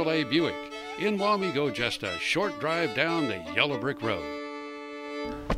Chevrolet Buick. In Wamego, just a short drive down the yellow brick road.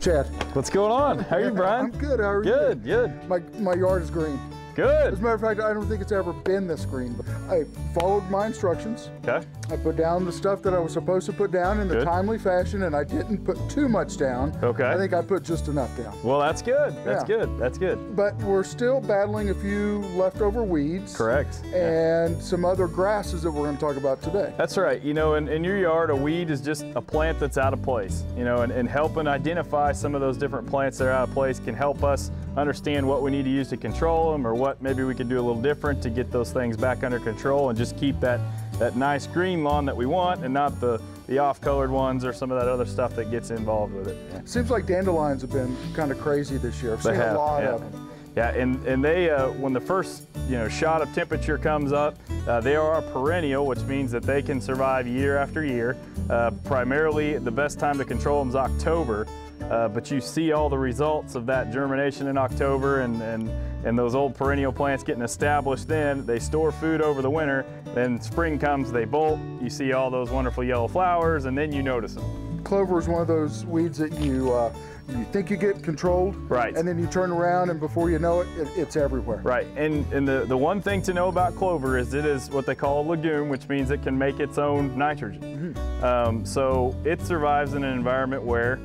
Chad. What's going on? How are you, Brian? I'm good. How are you? Good, good. My yard is green. Good. As a matter of fact, I don't think it's ever been this green. But I followed my instructions. Okay. I put down the stuff that I was supposed to put down in the timely fashion, and I didn't put too much down. Okay. I think I put just enough down. Well, that's good. That's good. That's good. But we're still battling a few leftover weeds. Correct. And some other grasses that we're going to talk about today. That's right. You know, in your yard, a weed is just a plant that's out of place. You know, and helping identify some of those different plants that are out of place can help us understand what we need to use to control them, or what maybe we could do a little different to get those things back under control and just keep that nice green lawn that we want, and not the off-colored ones or some of that other stuff that gets involved with it. Yeah. Seems like dandelions have been kind of crazy this year. I've seen a lot of them. Yeah, and they, when the first shot of temperature comes up, they are a perennial, which means that they can survive year after year. Primarily, the best time to control them is October, but you see all the results of that germination in October, and those old perennial plants getting established then. They store food over the winter, then spring comes, they bolt, you see all those wonderful yellow flowers, and then you notice them. Clover is one of those weeds that you think you get controlled, right? And then you turn around, and before you know it, it's everywhere. Right, and the one thing to know about clover is it is what they call a legume, which means it can make its own nitrogen. Mm-hmm. So it survives in an environment where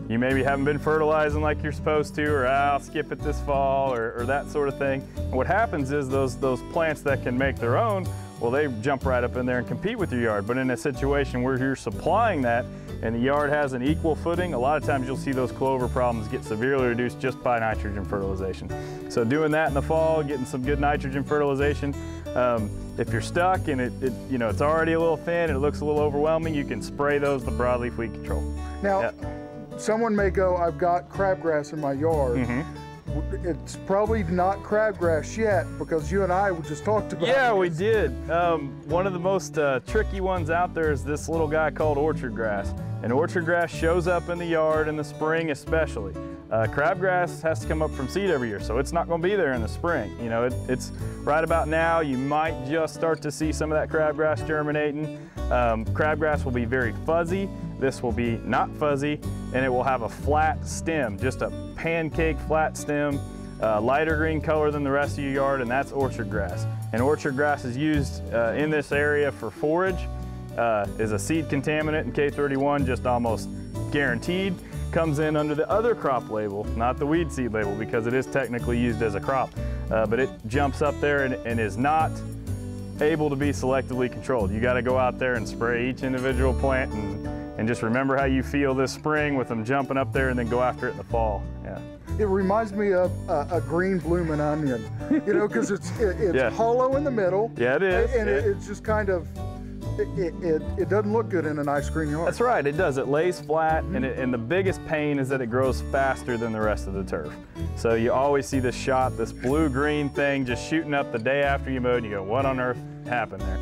you maybe haven't been fertilizing like you're supposed to, or I'll skip it this fall, or that sort of thing. And what happens is those plants that can make their own, well, they jump right up in there and compete with your yard. But in a situation where you're supplying that and the yard has an equal footing, a lot of times you'll see those clover problems get severely reduced just by nitrogen fertilization. So doing that in the fall, getting some good nitrogen fertilization. If you're stuck and it's already a little thin and it looks a little overwhelming, you can spray those with broadleaf weed control. Now, someone may go, I've got crabgrass in my yard. Mm-hmm. It's probably not crabgrass yet, because you and I just talked about it. Yeah, we did. One of the most tricky ones out there is this little guy called orchard grass. And orchard grass shows up in the yard in the spring especially. Crabgrass has to come up from seed every year, so it's not going to be there in the spring. You know, it's right about now, you might just start to see some of that crabgrass germinating. Crabgrass will be very fuzzy. This will be not fuzzy, and it will have a flat stem, just a pancake flat stem, lighter green color than the rest of your yard, and that's orchard grass. And orchard grass is used in this area for forage, is a seed contaminant in K31, just almost guaranteed. Comes in under the other crop label, not the weed seed label, because it is technically used as a crop. But it jumps up there and is not able to be selectively controlled. You got to go out there and spray each individual plant, and just remember how you feel this spring with them jumping up there, and then go after it in the fall. Yeah. It reminds me of a green blooming onion, because it's hollow in the middle. Yeah, it is. And it's just kind of, it doesn't look good in a nice green yard. That's right, it does. It lays flat, and the biggest pain is that it grows faster than the rest of the turf. So you always see this shot, this blue-green thing just shooting up the day after you mowed, and you go, what on earth happened there?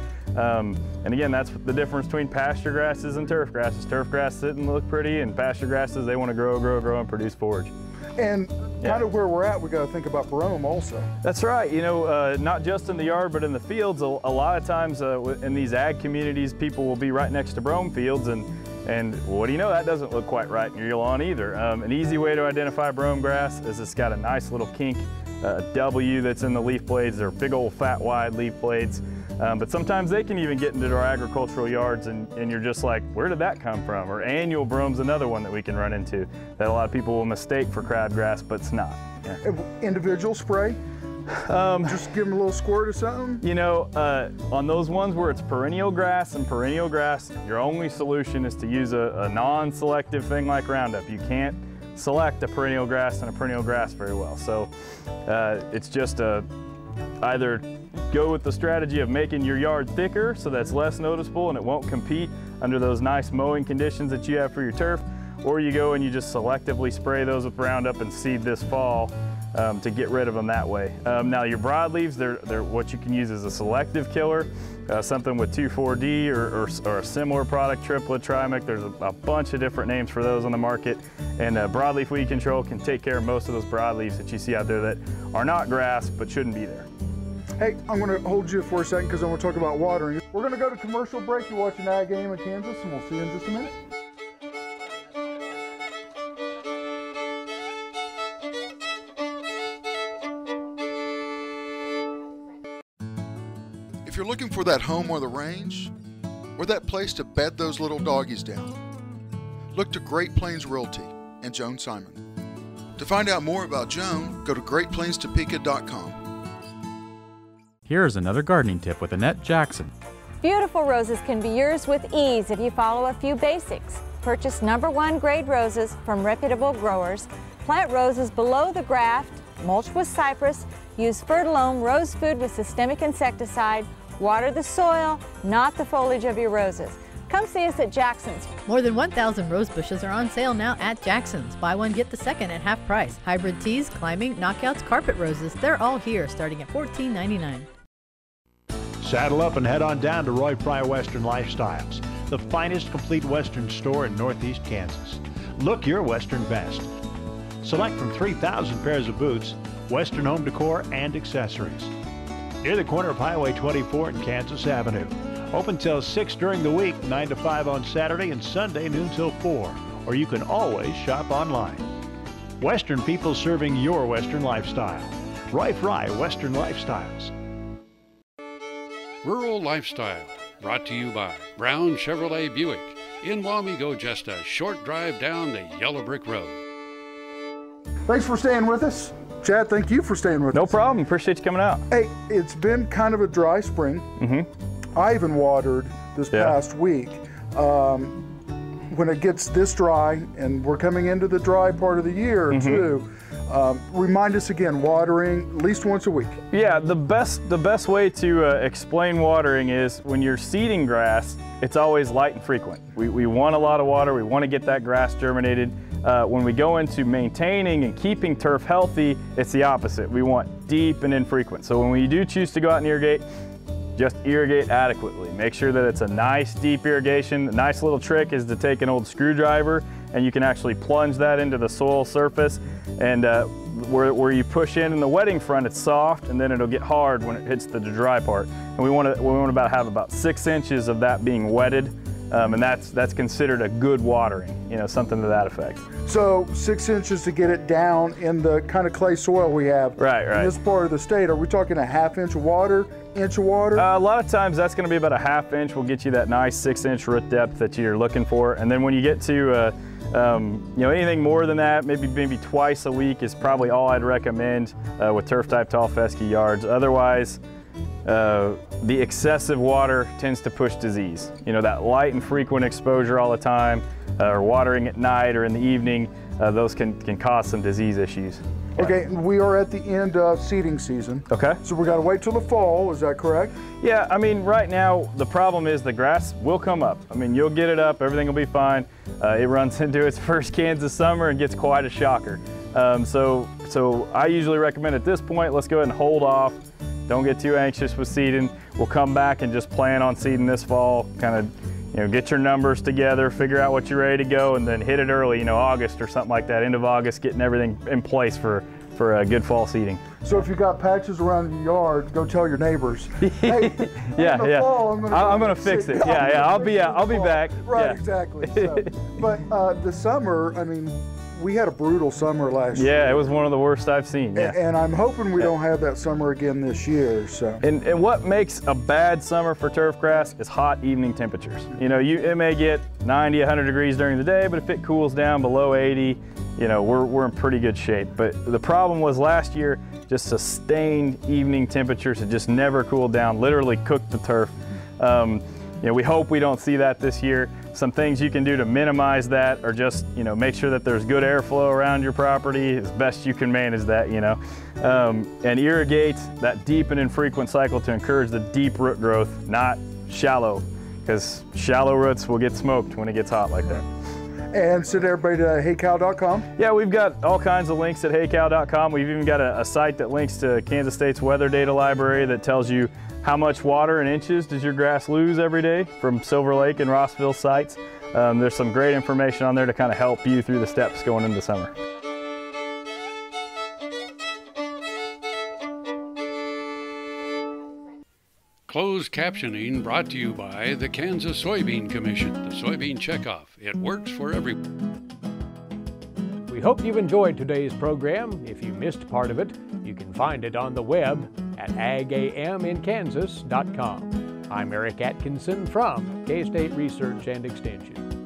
And again, that's the difference between pasture grasses and turf grasses. Turf grass sit and look pretty, and pasture grasses, they want to grow, and produce forage. And kind of where we're at, we got to think about brome also. That's right. Not just in the yard, but in the fields. A lot of times in these ag communities, people will be right next to brome fields, and what do you know, that doesn't look quite right in your lawn either. An easy way to identify brome grass is it's got a nice little kink, W that's in the leaf blades. They're big old fat wide leaf blades. But sometimes they can even get into our agricultural yards, and you're just like, where did that come from? Or annual brome's another one that we can run into that a lot of people will mistake for crabgrass, but it's not. Yeah. Individual spray? Just give them a little squirt or something? On those ones where it's perennial grass, your only solution is to use a non-selective thing like Roundup. You can't select a perennial grass and a perennial grass very well. So it's just either go with the strategy of making your yard thicker so that's less noticeable and it won't compete under those nice mowing conditions that you have for your turf, or you go and you just selectively spray those with Roundup and seed this fall to get rid of them that way. Now your broadleaves, they're what you can use as a selective killer, something with 2,4-D or a similar product, triplet, trimec. There's a bunch of different names for those on the market, and broadleaf weed control can take care of most of those broadleaves that you see out there that are not grass but shouldn't be there. Hey, I'm going to hold you for a second because I want to talk about watering. We're going to go to commercial break. You're watching Ag Game in Kansas, and we'll see you in just a minute. If you're looking for that home or the range, or that place to bed those little doggies down, look to Great Plains Realty and Joan Simon. To find out more about Joan, go to GreatPlainsTopeka.com. Here's another gardening tip with Annette Jackson. Beautiful roses can be yours with ease if you follow a few basics. Purchase #1 grade roses from reputable growers. Plant roses below the graft, mulch with cypress, use Fertilome rose food with systemic insecticide, water the soil, not the foliage of your roses. Come see us at Jackson's. More than 1,000 rose bushes are on sale now at Jackson's. Buy one, get the second at half price. Hybrid teas, climbing, knockouts, carpet roses, they're all here starting at $14.99. Saddle up and head on down to Roy Fry Western Lifestyles, the finest complete Western store in Northeast Kansas. Look your Western best. Select from 3,000 pairs of boots, Western home decor, and accessories. Near the corner of Highway 24 and Kansas Avenue. Open till 6 during the week, 9 to 5 on Saturday and Sunday, noon till 4. Or you can always shop online. Western people serving your Western lifestyle. Roy Fry Western Lifestyles. Rural Lifestyle, brought to you by Brown Chevrolet Buick. In Wamego, just a short drive down the yellow brick road. Thanks for staying with us. Chad, thank you for staying with us. No problem. Appreciate you coming out. Hey, it's been kind of a dry spring. I even watered this past week. When it gets this dry, and we're coming into the dry part of the year too, remind us again, watering at least once a week. Yeah, the best way to explain watering is when you're seeding grass, it's always light and frequent. We want a lot of water, we want to get that grass germinated. When we go into maintaining and keeping turf healthy, it's the opposite. We want deep and infrequent. So when we do choose to go out and irrigate, just irrigate adequately. Make sure that it's a nice deep irrigation. A nice little trick is to take an old screwdriver and you can actually plunge that into the soil surface, and where you push in the wetting front, it's soft, and then it'll get hard when it hits the dry part. And we want to have about 6 inches of that being wetted, and that's considered a good watering, something to that effect. So 6 inches to get it down in the kind of clay soil we have in this part of the state. Are we talking a half inch of water, inch of water? A lot of times that's going to be about a half inch. Will get you that nice 6 inch root depth that you're looking for. And then when you get to anything more than that, maybe twice a week is probably all I'd recommend with turf type tall fescue yards. Otherwise, the excessive water tends to push disease. That light and frequent exposure all the time, or watering at night or in the evening, those can cause some disease issues. Okay, we are at the end of seeding season. Okay. So we got to wait till the fall, is that correct? Yeah, right now the problem is the grass will come up. You'll get it up, everything will be fine. It runs into its first Kansas summer and gets quite a shocker. So I usually recommend at this point, let's go ahead and hold off. Don't get too anxious with seeding. We'll come back and just plan on seeding this fall, kind of get your numbers together, figure out what you're ready to go, and then hit it early, August or something like that, end of August, getting everything in place for a good fall seeding. So if you've got patches around your yard, go tell your neighbors. Hey, fall, I'm gonna fix it. I'll be back. Right, exactly. So, but the summer, we had a brutal summer last year. Yeah, it was one of the worst I've seen. Yeah. And I'm hoping we don't have that summer again this year. So. And what makes a bad summer for turf grass is hot evening temperatures. It may get 90, 100 degrees during the day, but if it cools down below 80, we're in pretty good shape. But the problem was last year, just sustained evening temperatures. It just never cooled down, literally cooked the turf. We hope we don't see that this year. Some things you can do to minimize that are just, make sure that there's good airflow around your property as best you can manage that, and irrigate that deep and infrequent cycle to encourage the deep root growth, not shallow, because shallow roots will get smoked when it gets hot like that. And send everybody to heycow.com? Yeah, we've got all kinds of links at heycow.com. We've even got a site that links to Kansas State's weather data library that tells you how much water in inches does your grass lose every day from Silver Lake and Rossville sites. There's some great information on there to kind of help you through the steps going into summer. Close Closed captioning brought to you by the Kansas Soybean Commission. The Soybean Checkoff. It works for everyone. We hope you've enjoyed today's program. If you missed part of it, you can find it on the web at agaminkansas.com. I'm Eric Atkinson from K-State Research and Extension.